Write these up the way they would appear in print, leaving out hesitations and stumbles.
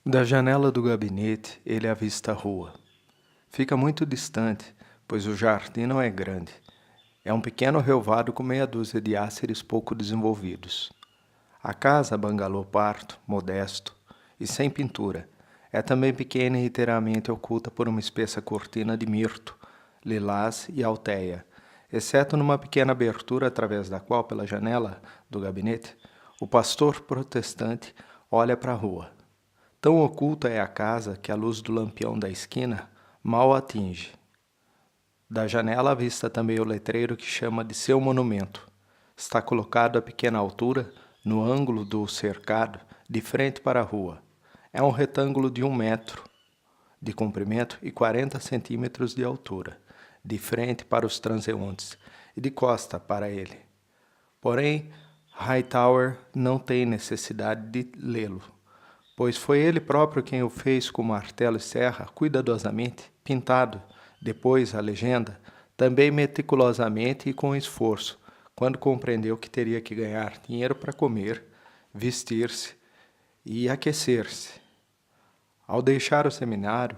Da janela do gabinete, ele avista a rua. Fica muito distante, pois o jardim não é grande. É um pequeno relvado com meia dúzia de áceres pouco desenvolvidos. A casa, bangalô parto, modesto e sem pintura, é também pequena e inteiramente oculta por uma espessa cortina de mirto, lilás e alteia, exceto numa pequena abertura através da qual, pela janela do gabinete, o pastor protestante olha para a rua. Tão oculta é a casa que a luz do lampião da esquina mal a atinge. Da janela avista também o letreiro que chama de seu monumento. Está colocado a pequena altura, no ângulo do cercado, de frente para a rua. É um retângulo de 1 metro de comprimento e 40 centímetros de altura, de frente para os transeuntes e de costa para ele. Porém, Hightower não tem necessidade de lê-lo, pois foi ele próprio quem o fez com martelo e serra, cuidadosamente, pintado, depois a legenda, também meticulosamente e com esforço, quando compreendeu que teria que ganhar dinheiro para comer, vestir-se e aquecer-se. Ao deixar o seminário,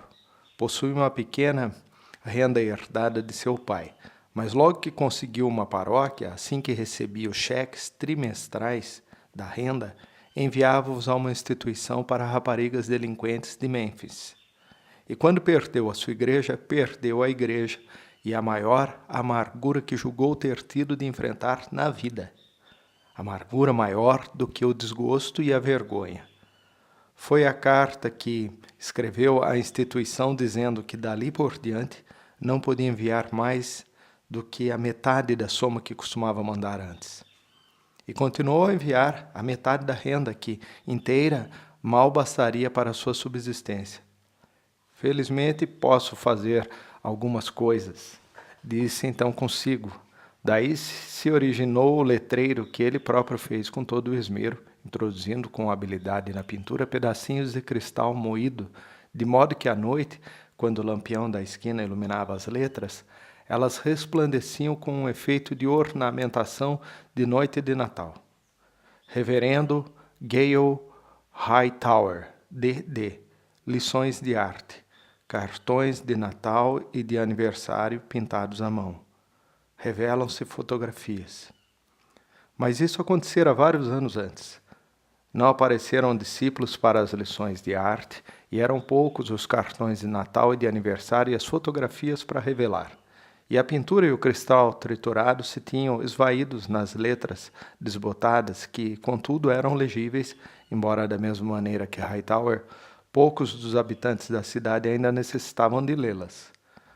possui uma pequena renda herdada de seu pai, mas logo que conseguiu uma paróquia, assim que recebia os cheques trimestrais da renda, enviava-os a uma instituição para raparigas delinquentes de Mênfis. E quando perdeu a sua igreja, perdeu a igreja e a maior amargura que julgou ter tido de enfrentar na vida. Amargura maior do que o desgosto e a vergonha. Foi a carta que escreveu à instituição dizendo que dali por diante não podia enviar mais do que a metade da soma que costumava mandar antes. E continuou a enviar a metade da renda que, inteira, mal bastaria para a sua subsistência. Felizmente posso fazer algumas coisas, disse então consigo. Daí se originou o letreiro que ele próprio fez com todo o esmero, introduzindo com habilidade na pintura pedacinhos de cristal moído, de modo que à noite, quando o lampião da esquina iluminava as letras, elas resplandeciam com um efeito de ornamentação de noite de Natal. Reverendo Gale Hightower, D.D. Lições de arte. Cartões de Natal e de aniversário pintados à mão. Revelam-se fotografias. Mas isso acontecera vários anos antes. Não apareceram discípulos para as lições de arte e eram poucos os cartões de Natal e de aniversário e as fotografias para revelar. E a pintura e o cristal triturado se tinham esvaídos nas letras desbotadas que, contudo, eram legíveis, embora da mesma maneira que Hightower, poucos dos habitantes da cidade ainda necessitavam de lê-las.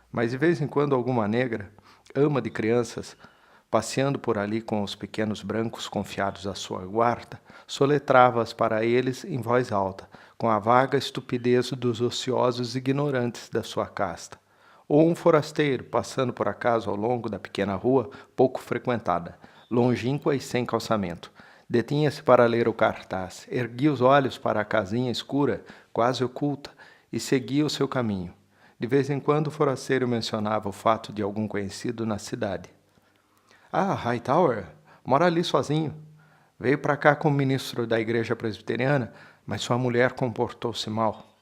Mas de vez em quando alguma negra, ama de crianças, passeando por ali com os pequenos brancos confiados à sua guarda, soletrava-as para eles em voz alta, com a vaga estupidez dos ociosos ignorantes da sua casta. Ou um forasteiro, passando por acaso ao longo da pequena rua, pouco frequentada, longínqua e sem calçamento. Detinha-se para ler o cartaz, erguia os olhos para a casinha escura, quase oculta, e seguia o seu caminho. De vez em quando o forasteiro mencionava o fato de algum conhecido na cidade. Ah, Hightower mora ali sozinho. Veio para cá como ministro da igreja presbiteriana, mas sua mulher comportou-se mal.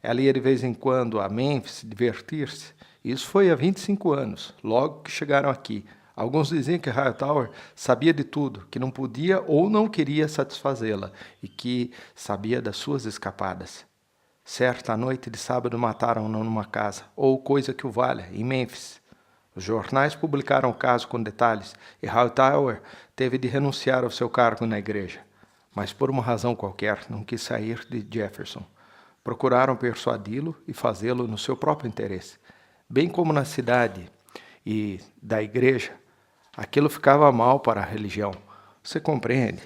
Ela ia de vez em quando a Mênfis divertir-se. Isso foi há 25 anos, logo que chegaram aqui. Alguns diziam que Hightower sabia de tudo, que não podia ou não queria satisfazê-la e que sabia das suas escapadas. Certa noite de sábado mataram-no numa casa, ou coisa que o valha, em Mênfis. Os jornais publicaram o caso com detalhes e Hightower teve de renunciar ao seu cargo na igreja. Mas por uma razão qualquer não quis sair de Jefferson. Procuraram persuadi-lo e fazê-lo no seu próprio interesse. Bem como na cidade e da igreja, aquilo ficava mal para a religião. Você compreende?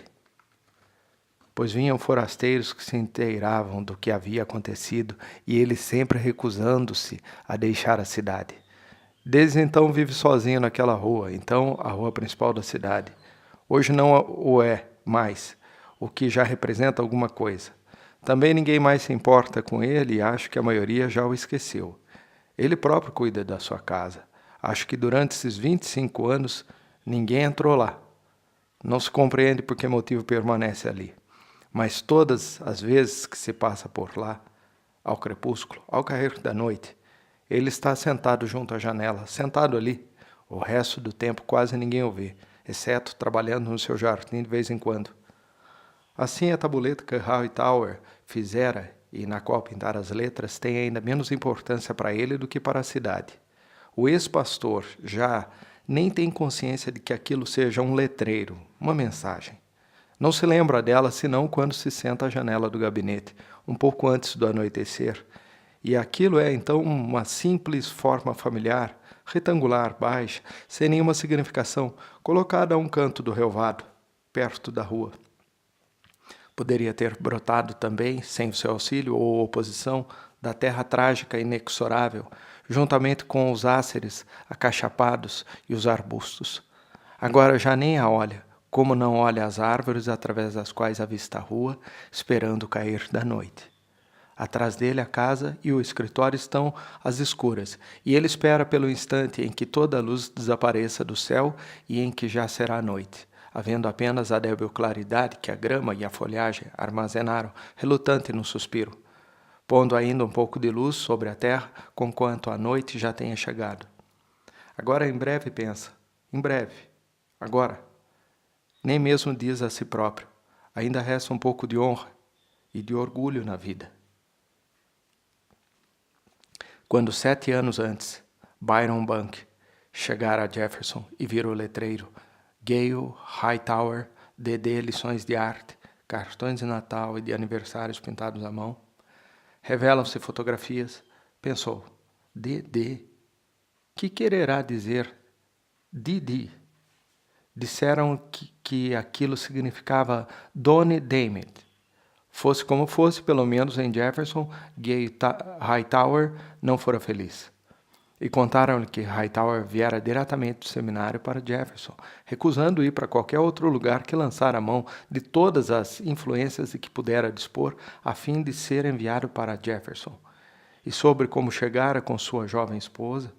Pois vinham forasteiros que se inteiravam do que havia acontecido e ele sempre recusando-se a deixar a cidade. Desde então vive sozinho naquela rua, então a rua principal da cidade. Hoje não o é mais, o que já representa alguma coisa. Também ninguém mais se importa com ele e acho que a maioria já o esqueceu. Ele próprio cuida da sua casa. Acho que durante esses 25 anos ninguém entrou lá. Não se compreende por que motivo permanece ali. Mas todas as vezes que se passa por lá, ao crepúsculo, ao cair da noite, ele está sentado junto à janela, sentado ali. O resto do tempo quase ninguém o vê, exceto trabalhando no seu jardim de vez em quando. Assim, a tabuleta que Hightower fizera e na qual pintar as letras tem ainda menos importância para ele do que para a cidade. O ex-pastor já nem tem consciência de que aquilo seja um letreiro, uma mensagem. Não se lembra dela senão quando se senta à janela do gabinete, um pouco antes do anoitecer, e aquilo é então uma simples forma familiar, retangular, baixa, sem nenhuma significação, colocada a um canto do relvado, perto da rua. Poderia ter brotado também, sem o seu auxílio ou oposição, da terra trágica e inexorável, juntamente com os áceres acachapados e os arbustos. Agora já nem a olha, como não olha as árvores através das quais avista a rua, esperando o cair da noite. Atrás dele a casa e o escritório estão às escuras, e ele espera pelo instante em que toda a luz desapareça do céu e em que já será noite, havendo apenas a débil claridade que a grama e a folhagem armazenaram, relutante no suspiro, pondo ainda um pouco de luz sobre a terra, conquanto a noite já tenha chegado. Agora em breve pensa, em breve, agora. Nem mesmo diz a si próprio, ainda resta um pouco de honra e de orgulho na vida. Quando 7 anos antes, Byron Bunk chegara a Jefferson e vira o letreiro Gale Hightower, D.D. Lições de Arte, cartões de Natal e de aniversários pintados à mão, revelam-se fotografias, pensou, D.D. Que quererá dizer Didi? Disseram que aquilo significava Donny Damned. Fosse como fosse, pelo menos em Jefferson, Hightower não fora feliz. E contaram-lhe que Hightower viera diretamente do seminário para Jefferson, recusando ir para qualquer outro lugar que lançar a mão de todas as influências de que pudera dispor, a fim de ser enviado para Jefferson. E sobre como chegara com sua jovem esposa,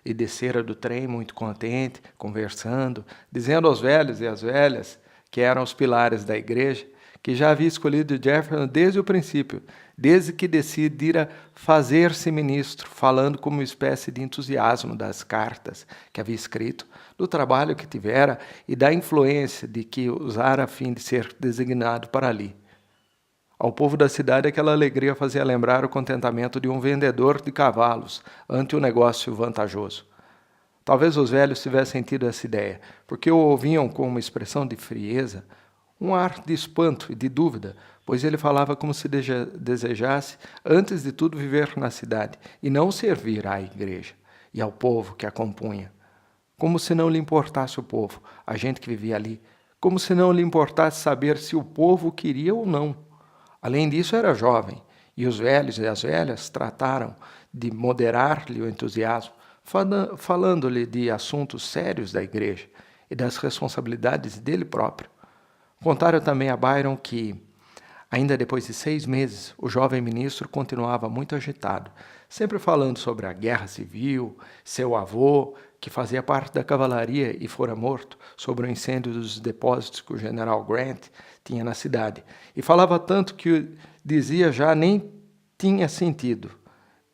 e descera do trem muito contente, conversando, dizendo aos velhos e às velhas, que eram os pilares da igreja, que já havia escolhido Jefferson desde o princípio, desde que decidira fazer-se ministro, falando como uma espécie de entusiasmo das cartas que havia escrito, do trabalho que tivera e da influência de que usara a fim de ser designado para ali. Ao povo da cidade, aquela alegria fazia lembrar o contentamento de um vendedor de cavalos ante um negócio vantajoso. Talvez os velhos tivessem tido essa ideia, porque o ouviam com uma expressão de frieza, um ar de espanto e de dúvida, pois ele falava como se desejasse, antes de tudo, viver na cidade e não servir à igreja e ao povo que a compunha. Como se não lhe importasse o povo, a gente que vivia ali, como se não lhe importasse saber se o povo queria ou não. Além disso, era jovem, e os velhos e as velhas trataram de moderar-lhe o entusiasmo, falando-lhe de assuntos sérios da igreja e das responsabilidades dele próprio. Contaram também a Byron que, ainda depois de 6 meses, o jovem ministro continuava muito agitado, sempre falando sobre a guerra civil, seu avô, que fazia parte da cavalaria e fora morto, sobre o incêndio dos depósitos que o general Grant tinha na cidade. E falava tanto que dizia já nem tinha sentido.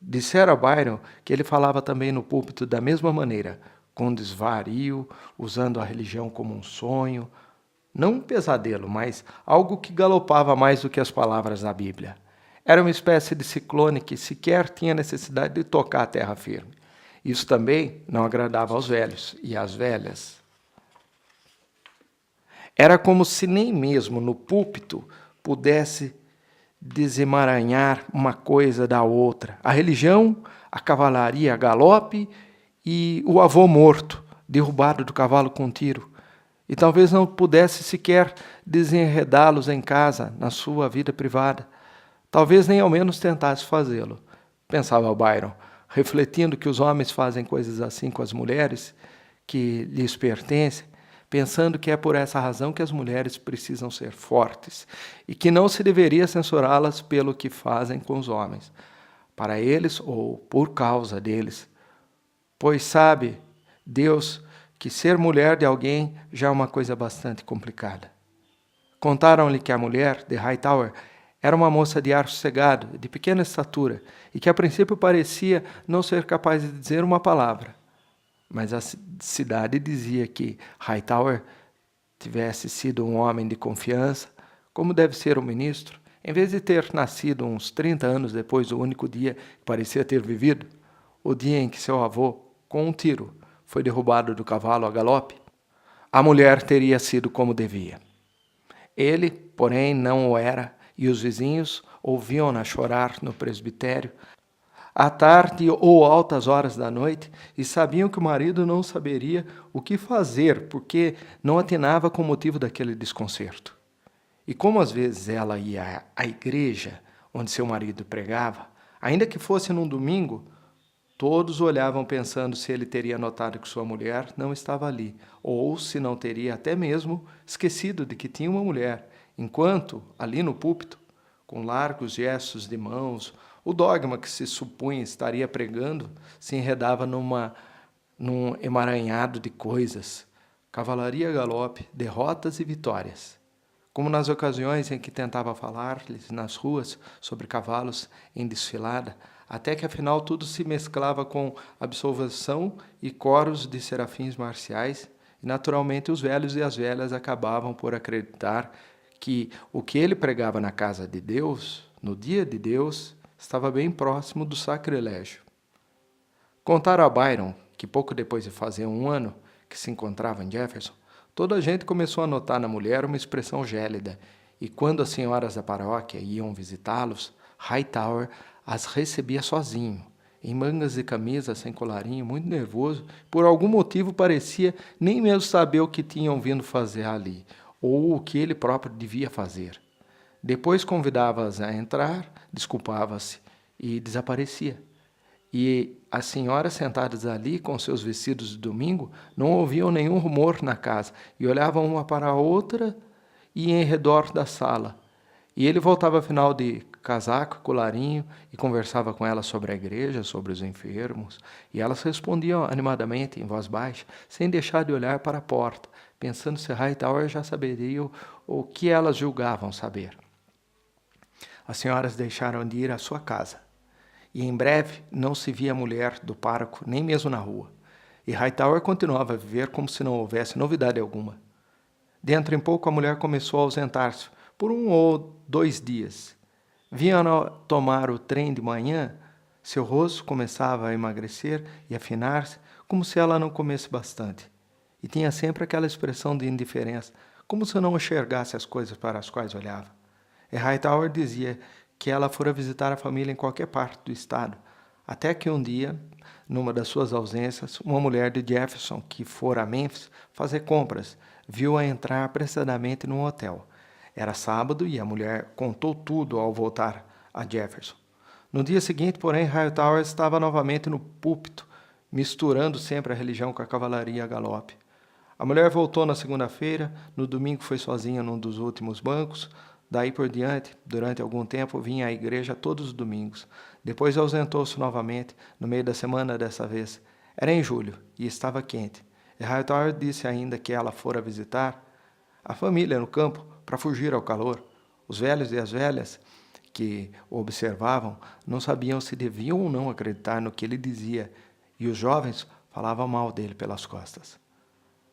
Disseram a Byron que ele falava também no púlpito da mesma maneira, com desvario, usando a religião como um sonho, não um pesadelo, mas algo que galopava mais do que as palavras da Bíblia. Era uma espécie de ciclone que sequer tinha necessidade de tocar a terra firme. Isso também não agradava aos velhos e às velhas. Era como se nem mesmo no púlpito pudesse desemaranhar uma coisa da outra. A religião, a cavalaria a galope e o avô morto, derrubado do cavalo com um tiro. E talvez não pudesse sequer desenredá-los em casa, na sua vida privada. Talvez nem ao menos tentasse fazê-lo, pensava Byron, refletindo que os homens fazem coisas assim com as mulheres que lhes pertencem, pensando que é por essa razão que as mulheres precisam ser fortes e que não se deveria censurá-las pelo que fazem com os homens, para eles ou por causa deles. Pois sabe Deus que ser mulher de alguém já é uma coisa bastante complicada. Contaram-lhe que a mulher de Hightower era uma moça de ar sossegado, de pequena estatura, e que a princípio parecia não ser capaz de dizer uma palavra. Mas a cidade dizia que Hightower tivesse sido um homem de confiança, como deve ser um ministro, em vez de ter nascido uns 30 anos depois do único dia que parecia ter vivido, o dia em que seu avô, com um tiro, foi derrubado do cavalo a galope, a mulher teria sido como devia. Ele, porém, não o era, e os vizinhos ouviam-na chorar no presbitério, à tarde ou altas horas da noite, e sabiam que o marido não saberia o que fazer, porque não atinava com o motivo daquele desconcerto. E como às vezes ela ia à igreja onde seu marido pregava, ainda que fosse num domingo, todos olhavam pensando se ele teria notado que sua mulher não estava ali, ou se não teria até mesmo esquecido de que tinha uma mulher, enquanto, ali no púlpito, com largos gestos de mãos, o dogma que se supunha estaria pregando se enredava num emaranhado de coisas, cavalaria a galope, derrotas e vitórias. Como nas ocasiões em que tentava falar-lhes nas ruas sobre cavalos em desfilada, até que afinal tudo se mesclava com absolvação e coros de serafins marciais, e naturalmente os velhos e as velhas acabavam por acreditar que o que ele pregava na casa de Deus, no dia de Deus, estava bem próximo do sacrilégio. Contaram a Byron que pouco depois de fazer 1 ano que se encontrava em Jefferson, toda a gente começou a notar na mulher uma expressão gélida, e quando as senhoras da paróquia iam visitá-los, Hightower as recebia sozinho, em mangas de camisa sem colarinho, muito nervoso, por algum motivo parecia nem mesmo saber o que tinham vindo fazer ali, ou o que ele próprio devia fazer. Depois convidava-as a entrar, desculpava-se e desaparecia. E as senhoras sentadas ali com seus vestidos de domingo não ouviam nenhum rumor na casa e olhavam uma para a outra e em redor da sala. E ele voltava afinal de casaco, colarinho e conversava com elas sobre a igreja, sobre os enfermos, e elas respondiam animadamente, em voz baixa, sem deixar de olhar para a porta, pensando se Hightower já saberia o que elas julgavam saber. As senhoras deixaram de ir à sua casa, e em breve não se via a mulher do pároco, nem mesmo na rua, e Hightower continuava a viver como se não houvesse novidade alguma. Dentro em pouco a mulher começou a ausentar-se, por 1 ou 2 dias. Vinham tomar o trem de manhã, seu rosto começava a emagrecer e afinar-se, como se ela não comesse bastante. E tinha sempre aquela expressão de indiferença, como se não enxergasse as coisas para as quais olhava. E Hightower dizia que ela fora visitar a família em qualquer parte do estado, até que um dia, numa das suas ausências, uma mulher de Jefferson, que fora a Memphis fazer compras, viu-a entrar apressadamente num hotel. Era sábado e a mulher contou tudo ao voltar a Jefferson. No dia seguinte, porém, Hightower estava novamente no púlpito, misturando sempre a religião com a cavalaria a galope. A mulher voltou na segunda-feira, no domingo foi sozinha num dos últimos bancos. Daí por diante, durante algum tempo, vinha à igreja todos os domingos. Depois ausentou-se novamente, no meio da semana dessa vez. Era em julho e estava quente. E Hightower disse ainda que ela fora visitar a família no campo para fugir ao calor. Os velhos e as velhas que o observavam não sabiam se deviam ou não acreditar no que ele dizia, e os jovens falavam mal dele pelas costas.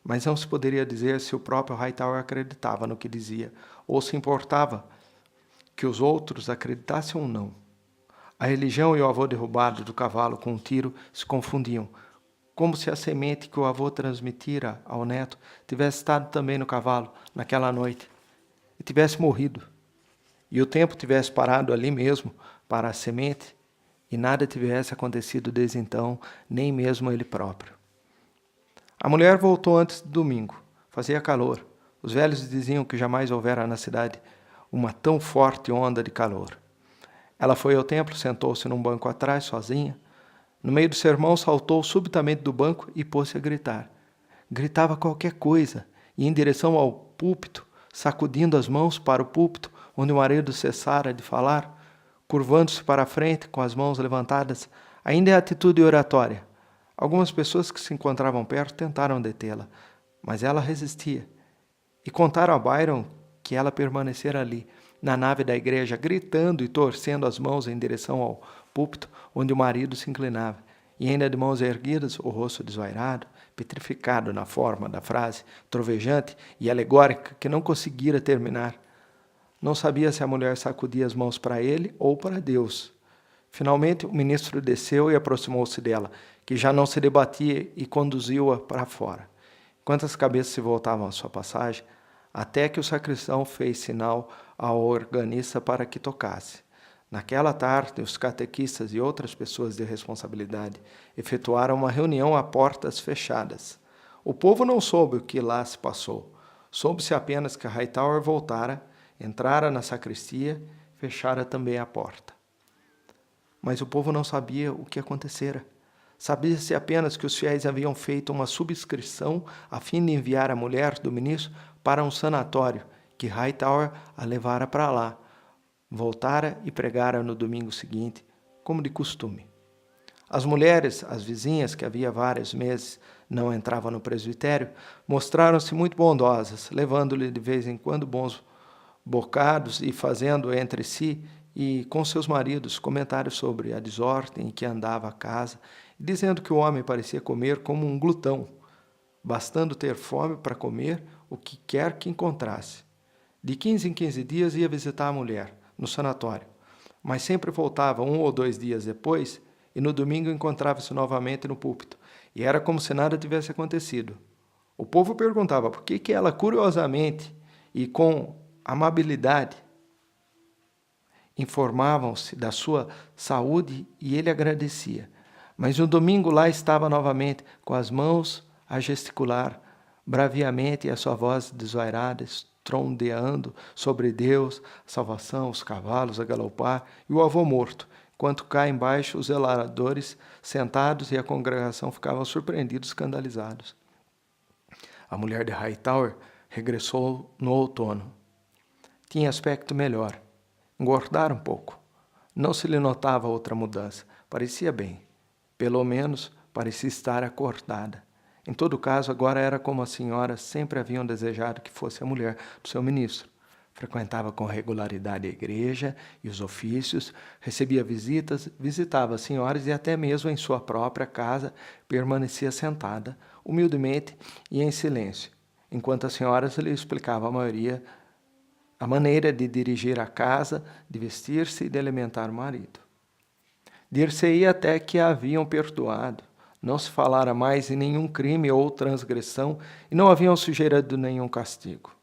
Mas não se poderia dizer se o próprio Hightower acreditava no que dizia, ou se importava que os outros acreditassem ou não. A religião e o avô derrubado do cavalo com um tiro se confundiam, como se a semente que o avô transmitira ao neto tivesse estado também no cavalo naquela noite e tivesse morrido, e o tempo tivesse parado ali mesmo para a semente e nada tivesse acontecido desde então, nem mesmo ele próprio. A mulher voltou antes do domingo. Fazia calor. Os velhos diziam que jamais houvera na cidade uma tão forte onda de calor. Ela foi ao templo, sentou-se num banco atrás, sozinha. No meio do sermão, saltou subitamente do banco e pôs-se a gritar. Gritava qualquer coisa, e em direção ao púlpito, sacudindo as mãos para o púlpito, onde o marido cessara de falar, curvando-se para a frente com as mãos levantadas, ainda em atitude oratória. Algumas pessoas que se encontravam perto tentaram detê-la, mas ela resistia. E contaram a Byron que ela permanecera ali, na nave da igreja, gritando e torcendo as mãos em direção ao púlpito onde o marido se inclinava, e ainda de mãos erguidas, o rosto desvairado, petrificado na forma da frase, trovejante e alegórica que não conseguira terminar. Não sabia se a mulher sacudia as mãos para ele ou para Deus. Finalmente, o ministro desceu e aproximou-se dela, que já não se debatia, e conduziu-a para fora. Enquanto as cabeças se voltavam à sua passagem, até que o sacristão fez sinal ao organista para que tocasse. Naquela tarde, os catequistas e outras pessoas de responsabilidade efetuaram uma reunião a portas fechadas. O povo não soube o que lá se passou. Soube-se apenas que Hightower voltara, entrara na sacristia, fechara também a porta. Mas o povo não sabia o que acontecera. Sabia-se apenas que os fiéis haviam feito uma subscrição a fim de enviar a mulher do ministro para um sanatório, que Hightower a levara para lá. Voltara e pregara no domingo seguinte, como de costume. As mulheres, as vizinhas, que havia vários meses não entravam no presbitério, mostraram-se muito bondosas, levando-lhe de vez em quando bons bocados e fazendo entre si e com seus maridos comentários sobre a desordem em que andava a casa, dizendo que o homem parecia comer como um glutão, bastando ter fome para comer o que quer que encontrasse. De 15 em 15 dias ia visitar a mulher, no sanatório, mas sempre voltava 1 ou 2 dias depois e no domingo encontrava-se novamente no púlpito, e era como se nada tivesse acontecido. O povo perguntava por que ela curiosamente e com amabilidade informavam-se da sua saúde e ele agradecia. Mas no domingo lá estava novamente, com as mãos a gesticular, braviamente, e a sua voz desvairada, trondeando sobre Deus, a salvação, os cavalos a galopar e o avô morto, enquanto cá embaixo os zeladores sentados e a congregação ficavam surpreendidos, escandalizados. A mulher de Hightower regressou no outono. Tinha aspecto melhor. Engordara um pouco. Não se lhe notava outra mudança. Parecia bem. Pelo menos parecia estar acordada. Em todo caso, agora era como as senhoras sempre haviam desejado que fosse a mulher do seu ministro. Frequentava com regularidade a igreja e os ofícios, recebia visitas, visitava as senhoras e até mesmo em sua própria casa permanecia sentada, humildemente e em silêncio, enquanto as senhoras lhe explicavam a maneira de dirigir a casa, de vestir-se e de alimentar o marido. Dir-se-ia até que a haviam perdoado. Não se falara mais em nenhum crime ou transgressão e não haviam sujeirado nenhum castigo.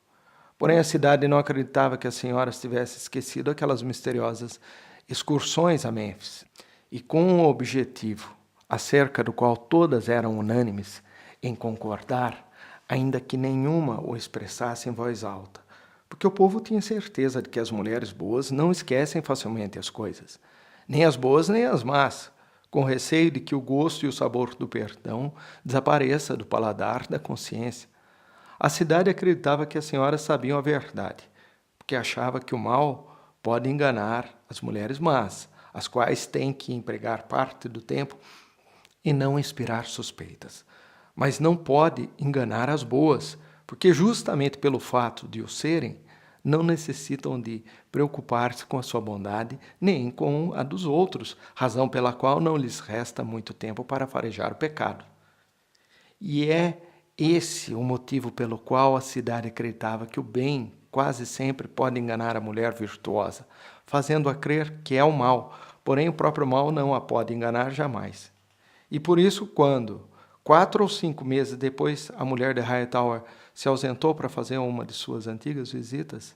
Porém, a cidade não acreditava que as senhoras tivessem esquecido aquelas misteriosas excursões a Mênfis, e com um objetivo, acerca do qual todas eram unânimes em concordar, ainda que nenhuma o expressasse em voz alta, porque o povo tinha certeza de que as mulheres boas não esquecem facilmente as coisas, nem as boas nem as más, com receio de que o gosto e o sabor do perdão desapareça do paladar da consciência. A cidade acreditava que as senhoras sabiam a verdade, porque achava que o mal pode enganar as mulheres más, as quais têm que empregar parte do tempo e não inspirar suspeitas. Mas não pode enganar as boas, porque justamente pelo fato de o serem, não necessitam de preocupar-se com a sua bondade, nem com a dos outros, razão pela qual não lhes resta muito tempo para farejar o pecado. E é esse o motivo pelo qual a cidade acreditava que o bem quase sempre pode enganar a mulher virtuosa, fazendo-a crer que é o mal, porém o próprio mal não a pode enganar jamais. E por isso, quando, 4 ou 5 meses depois, a mulher de Hightower se ausentou para fazer uma de suas antigas visitas,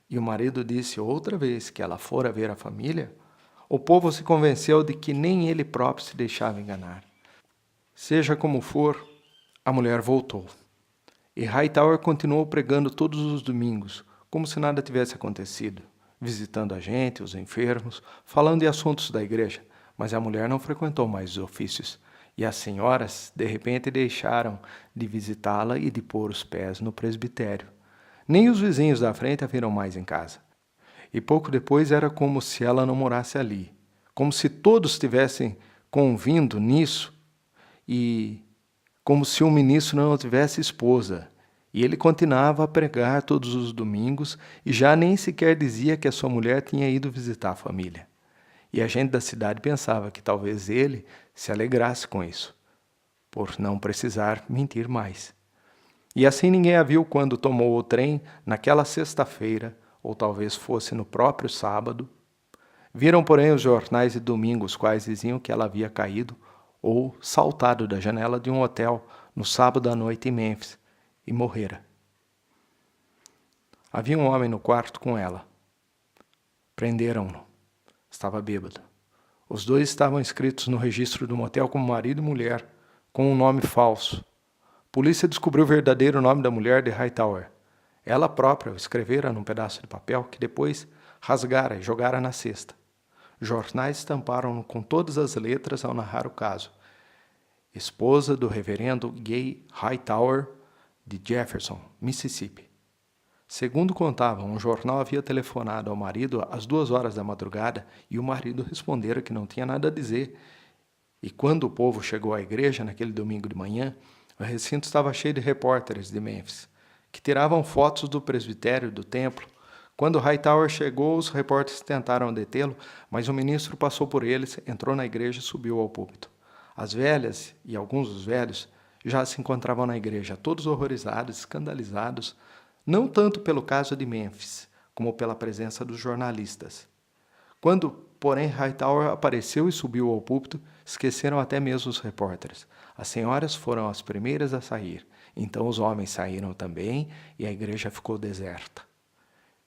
e o marido disse outra vez que ela fora ver a família, o povo se convenceu de que nem ele próprio se deixava enganar. Seja como for, a mulher voltou. E Hightower continuou pregando todos os domingos, como se nada tivesse acontecido, visitando a gente, os enfermos, falando de assuntos da igreja, mas a mulher não frequentou mais os ofícios, e as senhoras, de repente, deixaram de visitá-la e de pôr os pés no presbitério. Nem os vizinhos da frente a viram mais em casa. E pouco depois era como se ela não morasse ali, como se todos tivessem convindo nisso, e como se o ministro não tivesse esposa, E ele continuava a pregar todos os domingos e já nem sequer dizia que a sua mulher tinha ido visitar a família. E a gente da cidade pensava que talvez ele se alegrasse com isso, por não precisar mentir mais. E assim ninguém a viu quando tomou o trem naquela sexta-feira, ou talvez fosse no próprio sábado. Viram, porém, os jornais de domingo, os quais diziam que ela havia caído ou saltado da janela de um hotel no sábado à noite em Mênfis e morrera. Havia um homem no quarto com ela. Prenderam-no. Estava bêbado. Os dois estavam inscritos no registro do motel como marido e mulher, com um nome falso. A polícia descobriu o verdadeiro nome da mulher de Hightower. Ela própria o escrevera num pedaço de papel que depois rasgara e jogara na cesta. Jornais estamparam-no com todas as letras ao narrar o caso. Esposa do reverendo Gay Hightower de Jefferson, Mississippi. Segundo contavam, um jornal havia telefonado ao marido às 2 horas da madrugada e o marido respondera que não tinha nada a dizer. E quando o povo chegou à igreja naquele domingo de manhã, o recinto estava cheio de repórteres de Mênfis, que tiravam fotos do presbitério do templo. Quando Hightower chegou, os repórteres tentaram detê-lo, mas o ministro passou por eles, entrou na igreja e subiu ao púlpito. As velhas e alguns dos velhos já se encontravam na igreja, todos horrorizados, escandalizados, não tanto pelo caso de Mênfis, como pela presença dos jornalistas. Quando, porém, Hightower apareceu e subiu ao púlpito, esqueceram até mesmo os repórteres. As senhoras foram as primeiras a sair, então os homens saíram também e a igreja ficou deserta.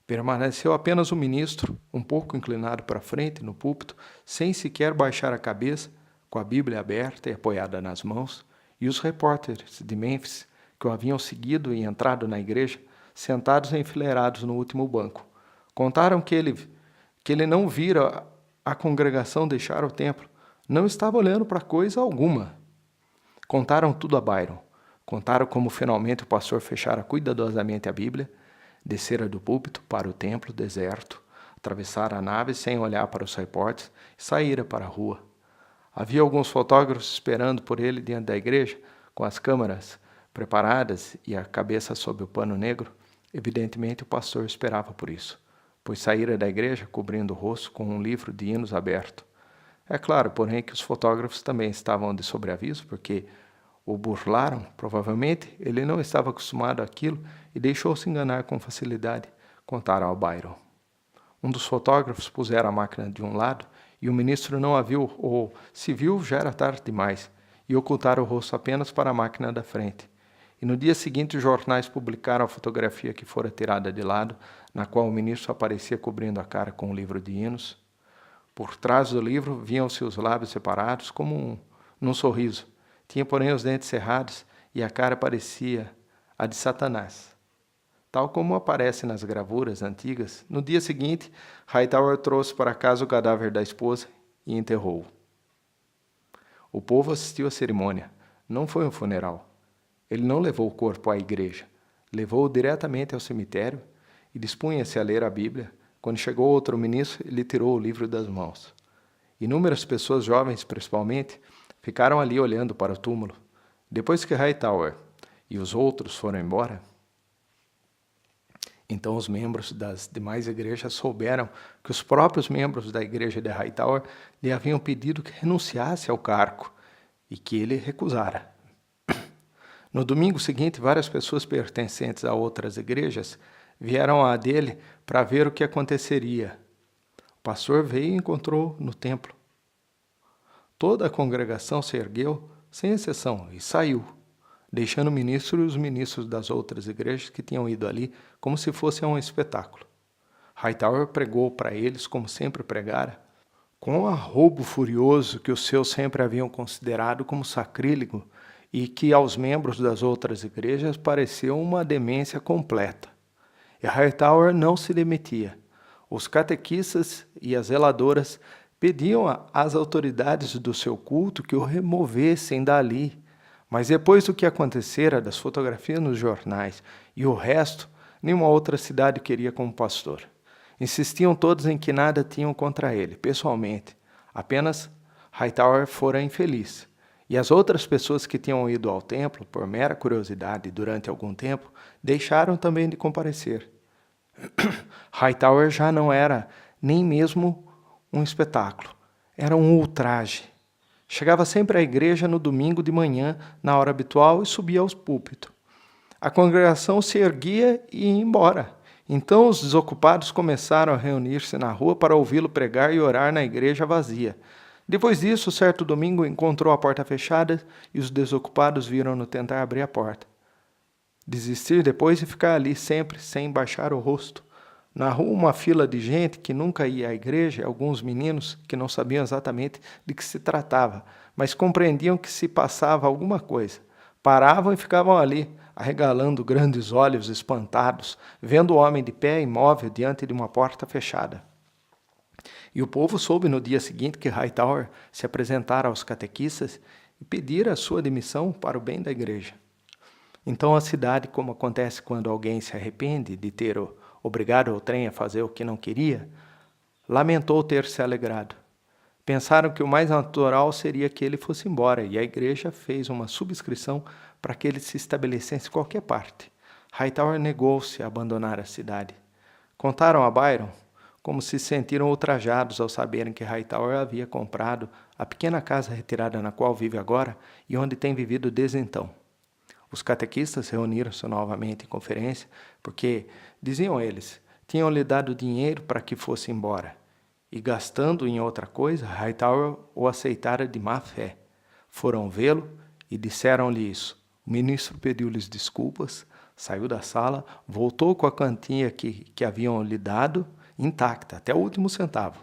Permaneceu apenas o ministro, um pouco inclinado para frente no púlpito, sem sequer baixar a cabeça, com a Bíblia aberta e apoiada nas mãos, e os repórteres de Mênfis, que o haviam seguido e entrado na igreja, sentados enfileirados no último banco. Contaram que ele não vira a congregação deixar o templo, não estava olhando para coisa alguma. Contaram tudo a Byron. Contaram como finalmente o pastor fechara cuidadosamente a Bíblia, descera do púlpito para o templo deserto, atravessara a nave sem olhar para os repórteres e saíra para a rua. Havia alguns fotógrafos esperando por ele diante da igreja, com as câmeras preparadas e a cabeça sob o pano negro. Evidentemente o pastor esperava por isso, pois saíra da igreja cobrindo o rosto com um livro de hinos aberto. É claro, porém, que os fotógrafos também estavam de sobreaviso, porque o burlaram. Provavelmente ele não estava acostumado àquilo e deixou-se enganar com facilidade, contaram ao Byron. Um dos fotógrafos pusera a máquina de um lado e o ministro não a viu, ou, se viu, já era tarde demais, e ocultara o rosto apenas para a máquina da frente. E no dia seguinte os jornais publicaram a fotografia que fora tirada de lado, na qual o ministro aparecia cobrindo a cara com um livro de hinos. Por trás do livro viam-se os lábios separados, como num sorriso. Tinha, porém, os dentes cerrados e a cara parecia a de Satanás. Tal como aparece nas gravuras antigas, no dia seguinte, Hightower trouxe para casa o cadáver da esposa e enterrou-o. O povo assistiu à cerimônia. Não foi um funeral. Ele não levou o corpo à igreja. Levou-o diretamente ao cemitério e dispunha-se a ler a Bíblia. Quando chegou outro ministro, ele tirou o livro das mãos. Inúmeras pessoas, jovens principalmente, ficaram ali olhando para o túmulo. Depois que Hightower e os outros foram embora, então os membros das demais igrejas souberam que os próprios membros da igreja de Hightower lhe haviam pedido que renunciasse ao cargo e que ele recusara. No domingo seguinte, várias pessoas pertencentes a outras igrejas vieram à dele para ver o que aconteceria. O pastor veio e encontrou no templo. Toda a congregação se ergueu, sem exceção, e saiu, deixando o ministro e os ministros das outras igrejas que tinham ido ali como se fosse a um espetáculo. Hightower pregou para eles como sempre pregara, com um arrobo furioso que os seus sempre haviam considerado como sacrílego e que aos membros das outras igrejas pareceu uma demência completa. E Hightower não se demetia. Os catequistas e as zeladoras pediam às autoridades do seu culto que o removessem dali. Mas depois do que acontecera, das fotografias nos jornais e o resto, nenhuma outra cidade queria como pastor. Insistiam todos em que nada tinham contra ele, pessoalmente. Apenas Hightower fora infeliz. E as outras pessoas que tinham ido ao templo por mera curiosidade durante algum tempo deixaram também de comparecer. Hightower já não era nem mesmo um espetáculo, era um ultraje. Chegava sempre à igreja no domingo de manhã, na hora habitual, e subia ao púlpito. A congregação se erguia e ia embora. Então os desocupados começaram a reunir-se na rua para ouvi-lo pregar e orar na igreja vazia. Depois disso, certo domingo, encontrou a porta fechada e os desocupados viram-no tentar abrir a porta. Desistir depois e ficar ali sempre, sem baixar o rosto. Na rua, uma fila de gente que nunca ia à igreja, alguns meninos que não sabiam exatamente de que se tratava, mas compreendiam que se passava alguma coisa. Paravam e ficavam ali, arregalando grandes olhos espantados, vendo o homem de pé imóvel diante de uma porta fechada. E o povo soube no dia seguinte que Hightower se apresentara aos catequistas e pedira a sua demissão para o bem da igreja. Então a cidade, como acontece quando alguém se arrepende de ter obrigado o trem a fazer o que não queria, lamentou ter se alegrado. Pensaram que o mais natural seria que ele fosse embora, e a igreja fez uma subscrição para que ele se estabelecesse em qualquer parte. Hightower negou-se a abandonar a cidade. Contaram a Byron como se sentiram ultrajados ao saberem que Hightower havia comprado a pequena casa retirada na qual vive agora e onde tem vivido desde então. Os catequistas reuniram-se novamente em conferência porque, diziam eles, tinham-lhe dado dinheiro para que fosse embora. E gastando em outra coisa, Hightower o aceitara de má fé. Foram vê-lo e disseram-lhe isso. O ministro pediu-lhes desculpas, saiu da sala, voltou com a quantia que haviam lhe dado, intacta, até o último centavo,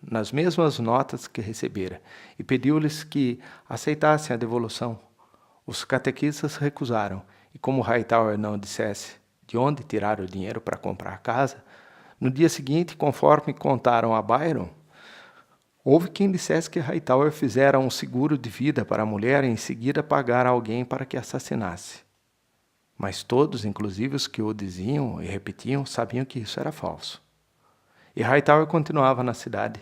nas mesmas notas que recebera, e pediu-lhes que aceitassem a devolução. Os catequistas recusaram, e como Hightower não dissesse de onde tirar o dinheiro para comprar a casa, no dia seguinte, conforme contaram a Byron, houve quem dissesse que Hightower fizera um seguro de vida para a mulher e em seguida pagara alguém para que assassinasse. Mas todos, inclusive os que o diziam e repetiam, sabiam que isso era falso. E Hightower continuava na cidade.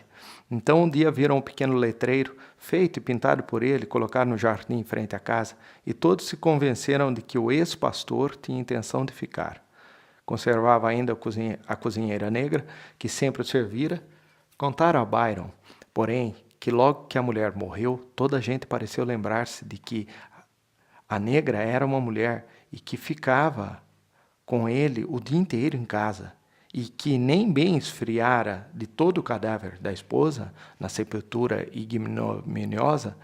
Então um dia viram um pequeno letreiro, feito e pintado por ele, colocar no jardim em frente à casa, e todos se convenceram de que o ex-pastor tinha intenção de ficar. Conservava ainda a cozinheira negra, que sempre o servira. Contaram a Byron, porém, que logo que a mulher morreu, toda a gente pareceu lembrar-se de que a negra era uma mulher e que ficava com ele o dia inteiro em casa, e que nem bem esfriara de todo o cadáver da esposa, na sepultura ignominiosa,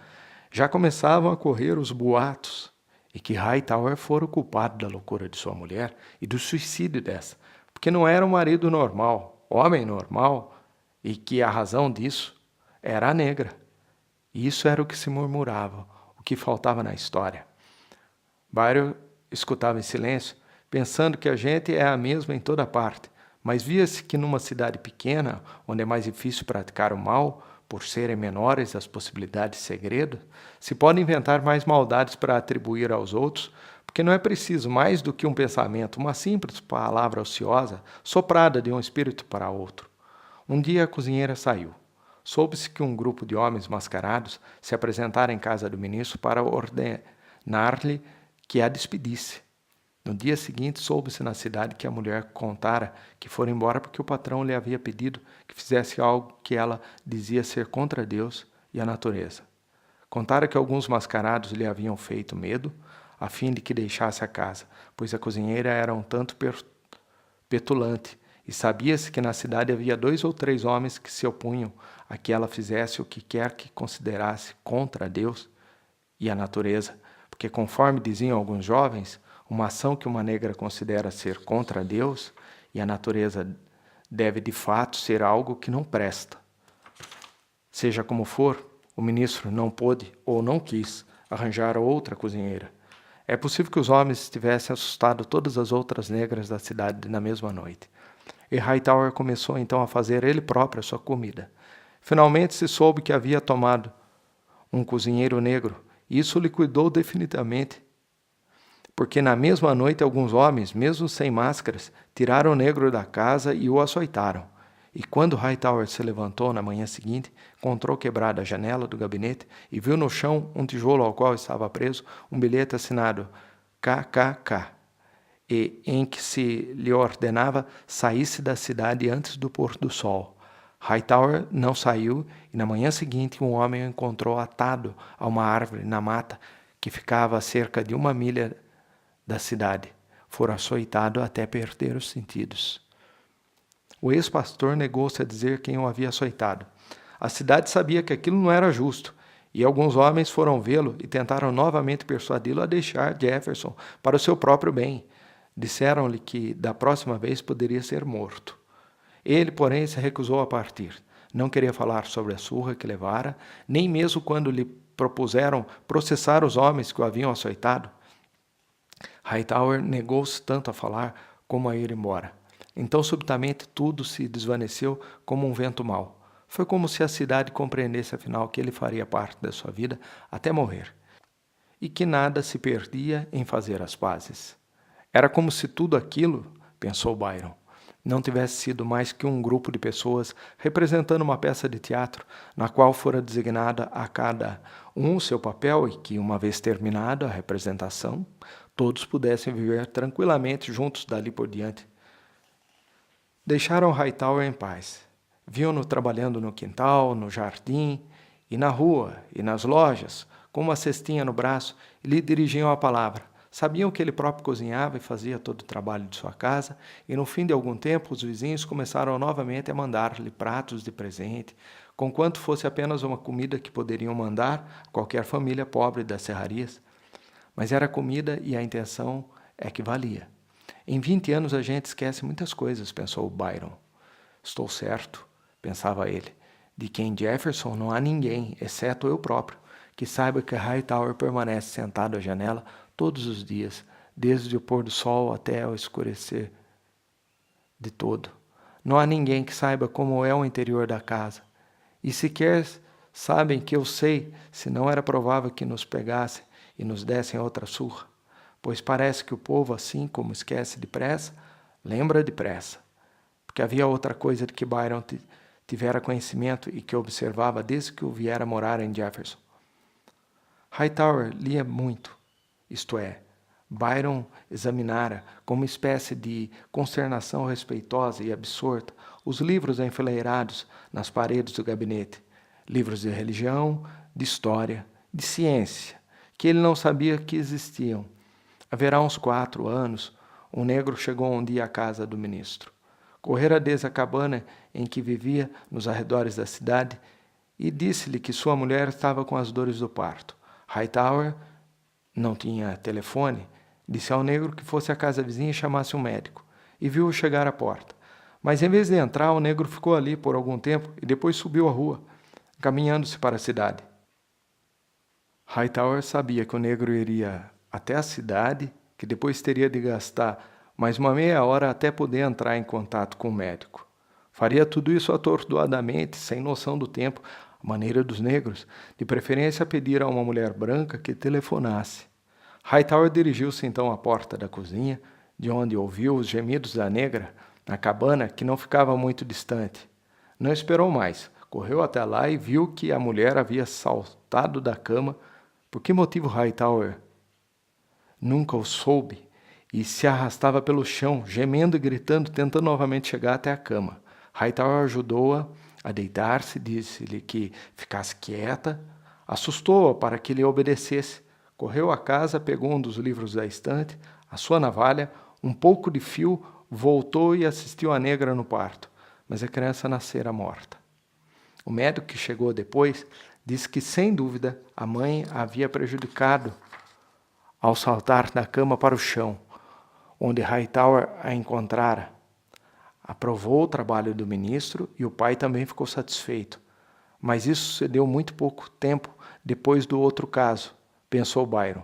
já começavam a correr os boatos, e que Hightower fora o culpado da loucura de sua mulher e do suicídio dessa, porque não era um marido normal, homem normal, e que a razão disso era a negra. E isso era o que se murmurava, o que faltava na história. Byron escutava em silêncio, pensando que a gente é a mesma em toda parte, mas via-se que numa cidade pequena, onde é mais difícil praticar o mal, por serem menores as possibilidades de segredo, se pode inventar mais maldades para atribuir aos outros, porque não é preciso mais do que um pensamento, uma simples palavra ociosa, soprada de um espírito para outro. Um dia a cozinheira saiu. Soube-se que um grupo de homens mascarados se apresentara em casa do ministro para ordenar-lhe que a despedisse. No dia seguinte, soube-se na cidade que a mulher contara que fora embora porque o patrão lhe havia pedido que fizesse algo que ela dizia ser contra Deus e a natureza. Contara que alguns mascarados lhe haviam feito medo, a fim de que deixasse a casa, pois a cozinheira era um tanto petulante, e sabia-se que na cidade havia 2 ou 3 homens que se opunham a que ela fizesse o que quer que considerasse contra Deus e a natureza, porque, conforme diziam alguns jovens, uma ação que uma negra considera ser contra Deus e a natureza deve de fato ser algo que não presta. Seja como for, o ministro não pôde ou não quis arranjar outra cozinheira. É possível que os homens tivessem assustado todas as outras negras da cidade na mesma noite. E Hightower começou então a fazer ele próprio a sua comida. Finalmente se soube que havia tomado um cozinheiro negro, e isso liquidou definitivamente, porque na mesma noite alguns homens, mesmo sem máscaras, tiraram o negro da casa e o açoitaram. E quando Hightower se levantou na manhã seguinte, encontrou quebrada a janela do gabinete e viu no chão um tijolo ao qual estava preso um bilhete assinado KKK, e em que se lhe ordenava saísse da cidade antes do pôr do sol. Hightower não saiu e na manhã seguinte um homem o encontrou atado a uma árvore na mata que ficava a cerca de 1 milha da cidade. Fora açoitado até perder os sentidos. O ex-pastor negou-se a dizer quem o havia açoitado. A cidade sabia que aquilo não era justo, e alguns homens foram vê-lo e tentaram novamente persuadi-lo a deixar Jefferson para o seu próprio bem. Disseram-lhe que da próxima vez poderia ser morto. Ele, porém, se recusou a partir. Não queria falar sobre a surra que levara, nem mesmo quando lhe propuseram processar os homens que o haviam açoitado. Hightower negou-se tanto a falar como a ir embora. Então, subitamente, tudo se desvaneceu como um vento mau. Foi como se a cidade compreendesse, afinal, que ele faria parte da sua vida até morrer, e que nada se perdia em fazer as pazes. Era como se tudo aquilo, pensou Byron, não tivesse sido mais que um grupo de pessoas representando uma peça de teatro, na qual fora designada a cada um o seu papel e que, uma vez terminada a representação, todos pudessem viver tranquilamente juntos dali por diante. Deixaram Hightower em paz. Viam-no trabalhando no quintal, no jardim, e na rua, e nas lojas, com uma cestinha no braço, e lhe dirigiam a palavra. Sabiam que ele próprio cozinhava e fazia todo o trabalho de sua casa, e no fim de algum tempo os vizinhos começaram novamente a mandar-lhe pratos de presente, conquanto fosse apenas uma comida que poderiam mandar a qualquer família pobre das serrarias. Mas era a comida e a intenção é que valia. Em 20 anos a gente esquece muitas coisas, pensou Byron. Estou certo, pensava ele, de que em Jefferson não há ninguém, exceto eu próprio, que saiba que Hightower permanece sentado à janela todos os dias, desde o pôr do sol até o escurecer de todo. Não há ninguém que saiba como é o interior da casa. E sequer sabem que eu sei, se não era provável que nos pegassem e nos dessem outra surra, pois parece que o povo, assim como esquece depressa, lembra depressa. Porque havia outra coisa de que Byron tivera conhecimento e que observava desde que o viera morar em Jefferson. Hightower lia muito, isto é, Byron examinara, com uma espécie de consternação respeitosa e absorta, os livros enfileirados nas paredes do gabinete, livros de religião, de história, de ciência, que ele não sabia que existiam. Haverá uns 4 anos, um negro chegou um dia à casa do ministro. Correra desde a cabana em que vivia nos arredores da cidade e disse-lhe que sua mulher estava com as dores do parto. Hightower não tinha telefone, disse ao negro que fosse à casa vizinha e chamasse um médico, e viu-o chegar à porta. Mas em vez de entrar, o negro ficou ali por algum tempo e depois subiu a rua, caminhando-se para a cidade. Hightower sabia que o negro iria até a cidade, que depois teria de gastar mais uma meia hora até poder entrar em contato com o médico. Faria tudo isso atordoadamente, sem noção do tempo, à maneira dos negros, de preferência pedir a uma mulher branca que telefonasse. Hightower dirigiu-se então à porta da cozinha, de onde ouviu os gemidos da negra, na cabana que não ficava muito distante. Não esperou mais, correu até lá e viu que a mulher havia saltado da cama. Por que motivo Hightower nunca o soube, e se arrastava pelo chão, gemendo e gritando, tentando novamente chegar até a cama. Hightower ajudou-a a deitar-se, disse-lhe que ficasse quieta, assustou-a para que lhe obedecesse. Correu à casa, pegou um dos livros da estante, a sua navalha, um pouco de fio, voltou e assistiu a negra no parto, mas a criança nascera morta. O médico que chegou depois disse que, sem dúvida, a mãe a havia prejudicado ao saltar da cama para o chão, onde Hightower a encontrara. Aprovou o trabalho do ministro e o pai também ficou satisfeito. Mas isso se deu muito pouco tempo depois do outro caso, pensou Byron,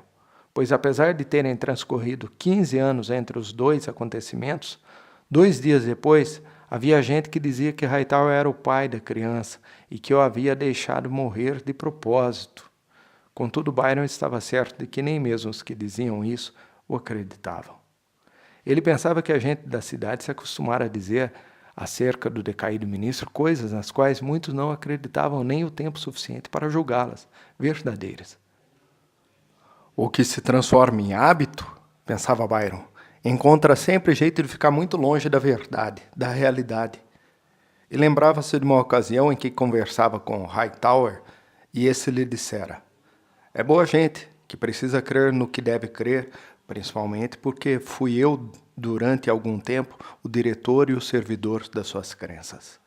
pois apesar de terem transcorrido 15 anos entre os dois acontecimentos, 2 dias depois havia gente que dizia que Hightower era o pai da criança e que o havia deixado morrer de propósito. Contudo, Byron estava certo de que nem mesmo os que diziam isso o acreditavam. Ele pensava que a gente da cidade se acostumara a dizer acerca do decaído ministro, coisas nas quais muitos não acreditavam nem o tempo suficiente para julgá-las verdadeiras. O que se transforma em hábito, pensava Byron, encontra sempre jeito de ficar muito longe da verdade, da realidade. E lembrava-se de uma ocasião em que conversava com Hightower e esse lhe dissera: é boa gente que precisa crer no que deve crer, principalmente porque fui eu, durante algum tempo, o diretor e o servidor das suas crenças.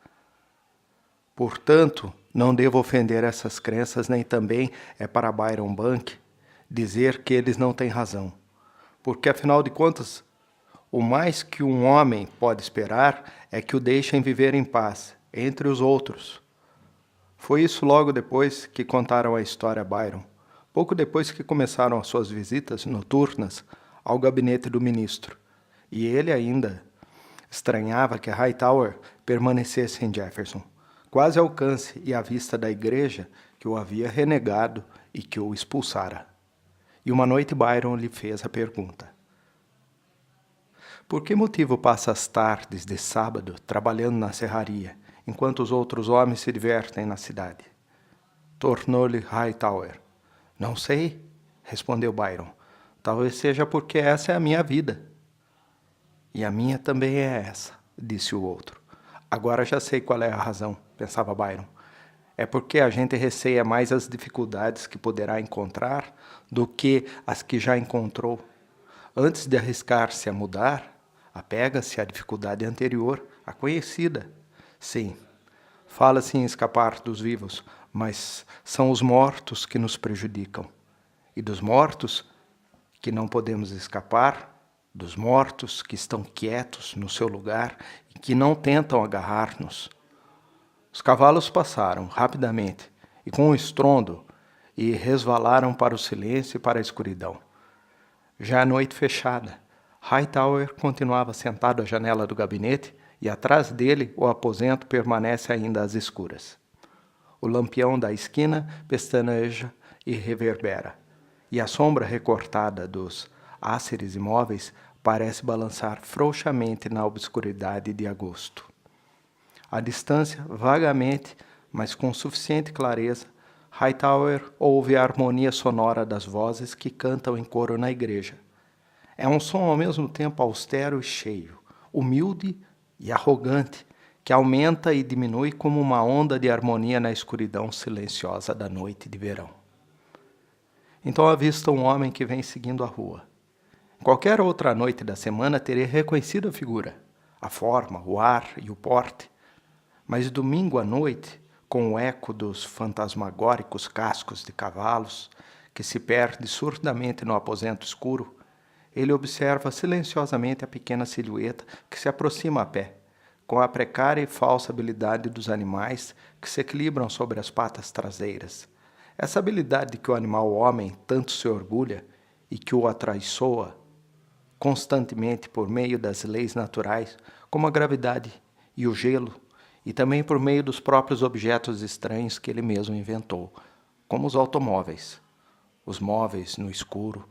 Portanto, não devo ofender essas crenças, nem também é para Byron Bunke dizer que eles não têm razão. Porque, afinal de contas, o mais que um homem pode esperar é que o deixem viver em paz, entre os outros. Foi isso logo depois que contaram a história a Byron, pouco depois que começaram as suas visitas noturnas ao gabinete do ministro, e ele ainda estranhava que Hightower permanecesse em Jefferson, quase ao alcance e à vista da igreja que o havia renegado e que o expulsara. E uma noite Byron lhe fez a pergunta: por que motivo passa as tardes de sábado trabalhando na serraria, enquanto os outros homens se divertem na cidade? Tornou-lhe Hightower: não sei, respondeu Byron. Talvez seja porque essa é a minha vida. E a minha também é essa, disse o outro. Agora já sei qual é a razão, pensava Byron. É porque a gente receia mais as dificuldades que poderá encontrar do que as que já encontrou. Antes de arriscar-se a mudar, apega-se à dificuldade anterior, à conhecida. Sim, fala-se em escapar dos vivos, mas são os mortos que nos prejudicam. E dos mortos que não podemos escapar, dos mortos que estão quietos no seu lugar e que não tentam agarrar-nos. Os cavalos passaram rapidamente e com um estrondo e resvalaram para o silêncio e para a escuridão. Já a noite fechada, Hightower continuava sentado à janela do gabinete e atrás dele o aposento permanece ainda às escuras. O lampião da esquina pestaneja e reverbera, e a sombra recortada dos áceres imóveis parece balançar frouxamente na obscuridade de agosto. À distância, vagamente, mas com suficiente clareza, Hightower ouve a harmonia sonora das vozes que cantam em coro na igreja. É um som ao mesmo tempo austero e cheio, humilde e arrogante, que aumenta e diminui como uma onda de harmonia na escuridão silenciosa da noite de verão. Então avista um homem que vem seguindo a rua. Qualquer outra noite da semana teria reconhecido a figura, a forma, o ar e o porte. Mas domingo à noite, com o eco dos fantasmagóricos cascos de cavalos, que se perde surdamente no aposento escuro, ele observa silenciosamente a pequena silhueta que se aproxima a pé, com a precária e falsa habilidade dos animais que se equilibram sobre as patas traseiras. Essa habilidade de que o animal homem tanto se orgulha e que o atraiçoa constantemente por meio das leis naturais, como a gravidade e o gelo, e também por meio dos próprios objetos estranhos que ele mesmo inventou, como os automóveis, os móveis no escuro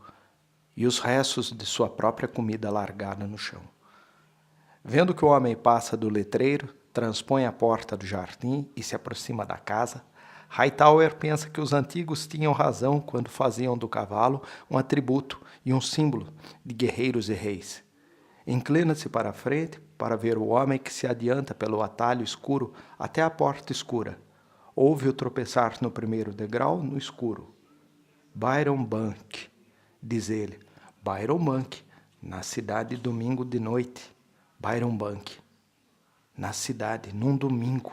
e os restos de sua própria comida largada no chão. Vendo que o homem passa do letreiro, transpõe a porta do jardim e se aproxima da casa, Hightower pensa que os antigos tinham razão quando faziam do cavalo um atributo e um símbolo de guerreiros e reis. Inclina-se para a frente para ver o homem que se adianta pelo atalho escuro até a porta escura. Ouve-o tropeçar no primeiro degrau no escuro. Byron Bunke, diz ele. Byron Bunke, na cidade domingo de noite. Byron Bunke, na cidade num domingo.